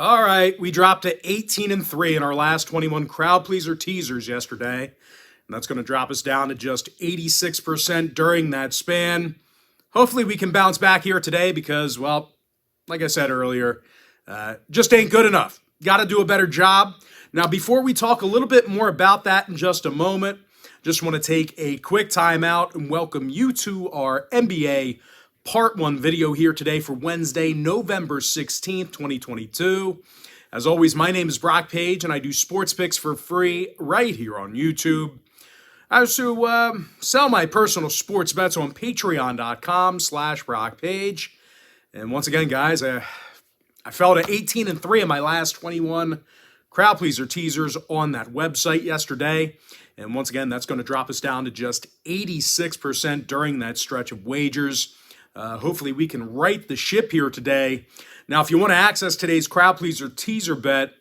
All right, we dropped to 18-3 in our last 21 crowd pleaser teasers yesterday, and that's going to drop us down to just 86% during that span. Hopefully we can bounce back here today because, well, like I said earlier, just ain't good enough. Got to do a better job. Now, before we talk a little bit more about that in just a moment, just want to take a quick time out and welcome you to our NBA Part 1 video here today for Wednesday, November 16th, 2022. As always, my name is Brock Page, and I do sports picks for free right here on YouTube. I also sell my personal sports bets on patreon.com/BrockPage. And once again, guys, I fell to 18-3 in my last 21 crowd pleaser teasers on that website yesterday. And once again, that's going to drop us down to just 86% during that stretch of wagers. Hopefully we can right the ship here today. Now, if you want to access today's crowd pleaser teaser bet,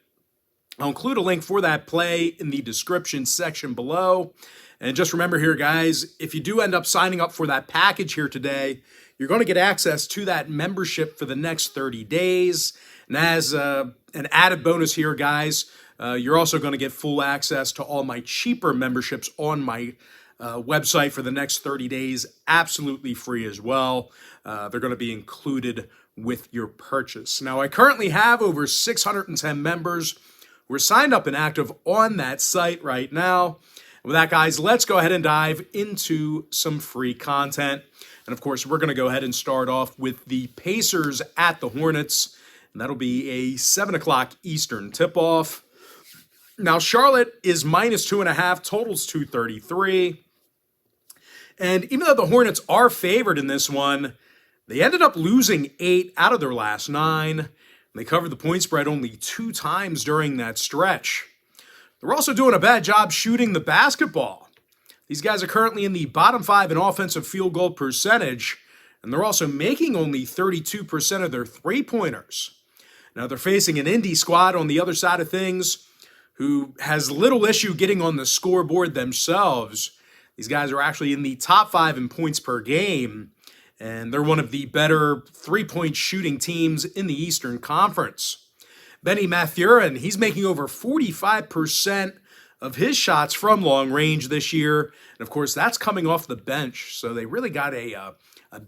I'll include a link for that play in the description section below. And just remember here, guys, if you do end up signing up for that package here today, you're going to get access to that membership for the next 30 days. And as an added bonus here, guys, you're also going to get full access to all my cheaper memberships on my website for the next 30 days, absolutely free as well. They're going to be included with your purchase. Now, I currently have over 610 members who are signed up and active on that site right now. And with that, guys, let's go ahead and dive into some free content. And of course, we're going to go ahead and start off with the Pacers at the Hornets, and that'll be a 7 o'clock Eastern tip-off. Now, Charlotte is -2.5, totals 233. And even though the Hornets are favored in this one, they ended up losing 8 out of their last 9. And they covered the point spread only 2 times during that stretch. They're also doing a bad job shooting the basketball. These guys are currently in the bottom 5 in offensive field goal percentage, and they're also making only 32% of their three-pointers. Now, they're facing an Indy squad on the other side of things who has little issue getting on the scoreboard themselves. These guys are actually in the top 5 in points per game, and they're one of the better three-point shooting teams in the Eastern Conference. Benny Mathurin, he's making over 45% of his shots from long range this year, and of course, that's coming off the bench, so they really got a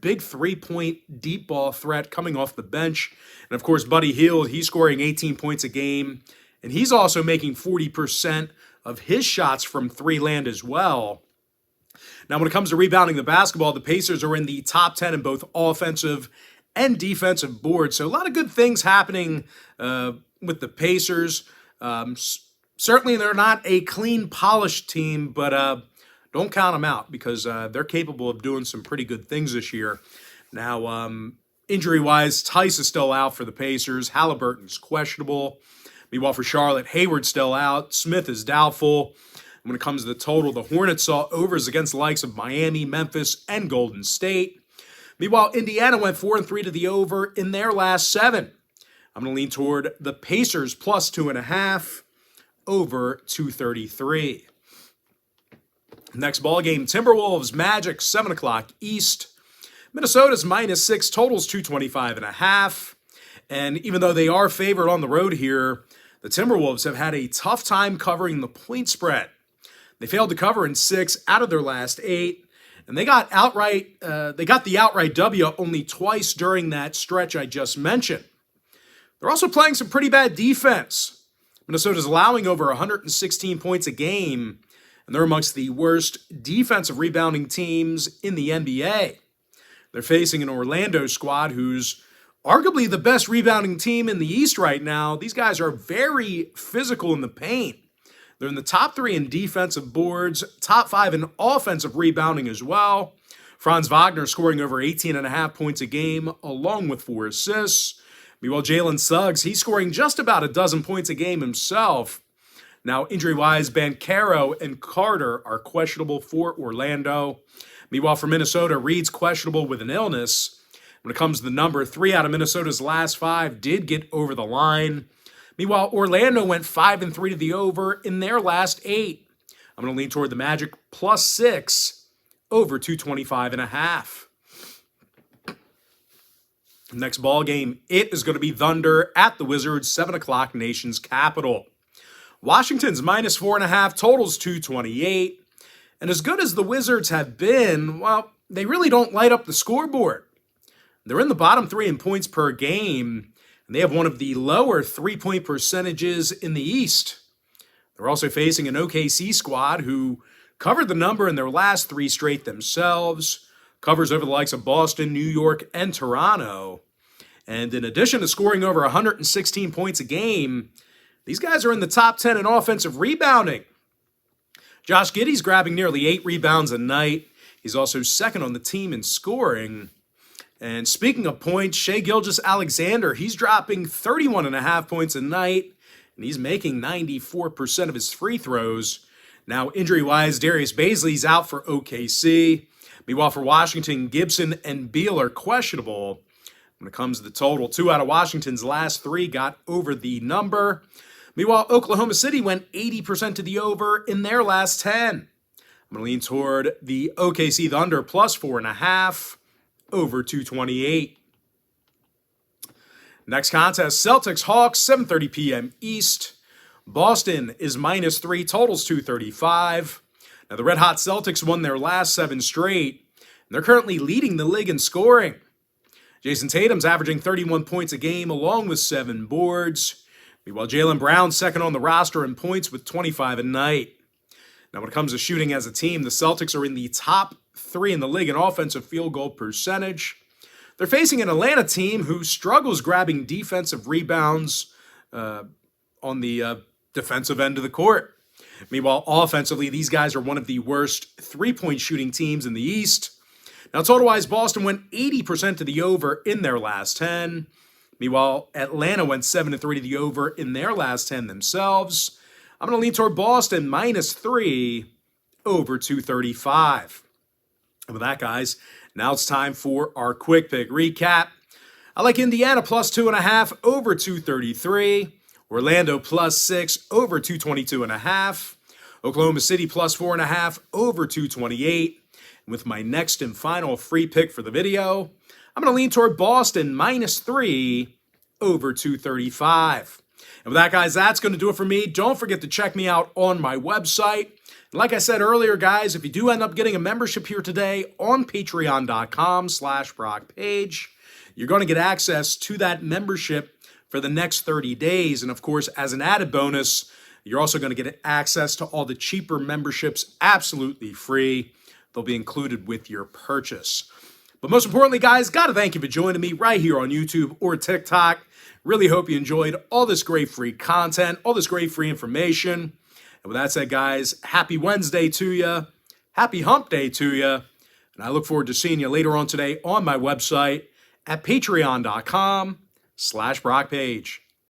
big three-point deep ball threat coming off the bench. And of course, Buddy Hield, he's scoring 18 points a game, and he's also making 40% of his shots from three land as well. Now, when it comes to rebounding the basketball, the Pacers are in the top 10 in both offensive and defensive boards. So a lot of good things happening with the Pacers. Certainly, they're not a clean, polished team, but don't count them out because they're capable of doing some pretty good things this year. Now, injury-wise, Tice is still out for the Pacers. Halliburton's questionable. Meanwhile, for Charlotte, Hayward's still out. Smith is doubtful. When it comes to the total, the Hornets saw overs against the likes of Miami, Memphis, and Golden State. Meanwhile, Indiana went 4-3 to the over in their last 7. I'm going to lean toward the Pacers plus 2.5 over 233. Next ball game, Timberwolves, Magic, 7 o'clock East. Minnesota's -6, totals 225.5. And even though they are favored on the road here, the Timberwolves have had a tough time covering the point spread. They failed to cover in 6 out of their last 8, and they got the outright W only twice during that stretch I just mentioned. They're also playing some pretty bad defense. Minnesota's allowing over 116 points a game, and they're amongst the worst defensive rebounding teams in the NBA. They're facing an Orlando squad who's arguably the best rebounding team in the East right now. These guys are very physical in the paint. They're in the top 3 in defensive boards, top 5 in offensive rebounding as well. Franz Wagner scoring over 18.5 points a game, along with 4 assists. Meanwhile, Jalen Suggs, he's scoring just about a dozen points a game himself. Now, injury-wise, Banchero and Carter are questionable for Orlando. Meanwhile, for Minnesota, Reed's questionable with an illness. When it comes to the number, 3 out of Minnesota's last 5 did get over the line. Meanwhile, Orlando went 5-3 to the over in their last 8. I'm going to lean toward the Magic plus 6 over 225.5. Next ball game, it is going to be Thunder at the Wizards, 7 o'clock, nation's capital. Washington's minus 4.5, totals 228. And as good as the Wizards have been, well, they really don't light up the scoreboard. They're in the bottom 3 in points per game, and they have one of the lower three-point percentages in the East. They're also facing an OKC squad who covered the number in their last 3 straight themselves, covers over the likes of Boston, New York, and Toronto. And in addition to scoring over 116 points a game, these guys are in the top 10 in offensive rebounding. Josh Giddey's grabbing nearly 8 rebounds a night. He's also second on the team in scoring. And speaking of points, Shai Gilgeous-Alexander, he's dropping 31.5 points a night, and he's making 94% of his free throws. Now, injury-wise, Darius Bazley's out for OKC. Meanwhile, for Washington, Gibson and Beal are questionable. When it comes to the total, 2 out of Washington's last 3 got over the number. Meanwhile, Oklahoma City went 80% to the over in their last 10. I'm going to lean toward the OKC Thunder plus 4.5, over 228. Next contest, Celtics Hawks, 7:30 p.m. East. Boston is minus 3, totals 235. Now, the red-hot Celtics won their last 7 straight, and they're currently leading the league in scoring. Jason Tatum's averaging 31 points a game, along with 7 boards. Meanwhile, Jaylen Brown's second on the roster in points with 25 a night. Now, when it comes to shooting as a team, the Celtics are in the top 3 in the league in offensive field goal percentage. They're facing an Atlanta team who struggles grabbing defensive rebounds on the defensive end of the court. Meanwhile, offensively, these guys are one of the worst three-point shooting teams in the East. Now, total-wise, Boston went 80% to the over in their last 10. Meanwhile, Atlanta went 7-3 to the over in their last 10 themselves. I'm going to lean toward Boston minus 3, over 235. And with that, guys, now it's time for our quick pick recap. I like Indiana plus 2.5, over 233. Orlando plus 6, over 222.5. Oklahoma City plus 4.5, over 228. And with my next and final free pick for the video, I'm going to lean toward Boston minus 3, over 235. And with that, guys, that's going to do it for me. Don't forget to check me out on my website. And like I said earlier, guys, if you do end up getting a membership here today on patreon.com/BrockPage, you're going to get access to that membership for the next 30 days. And of course, as an added bonus, you're also going to get access to all the cheaper memberships absolutely free. They'll be included with your purchase. But most importantly, guys, got to thank you for joining me right here on YouTube or TikTok. Really hope you enjoyed all this great free content, all this great free information. And with that said, guys, happy Wednesday to you. Happy hump day to you. And I look forward to seeing you later on today on my website at patreon.com/BrockPage.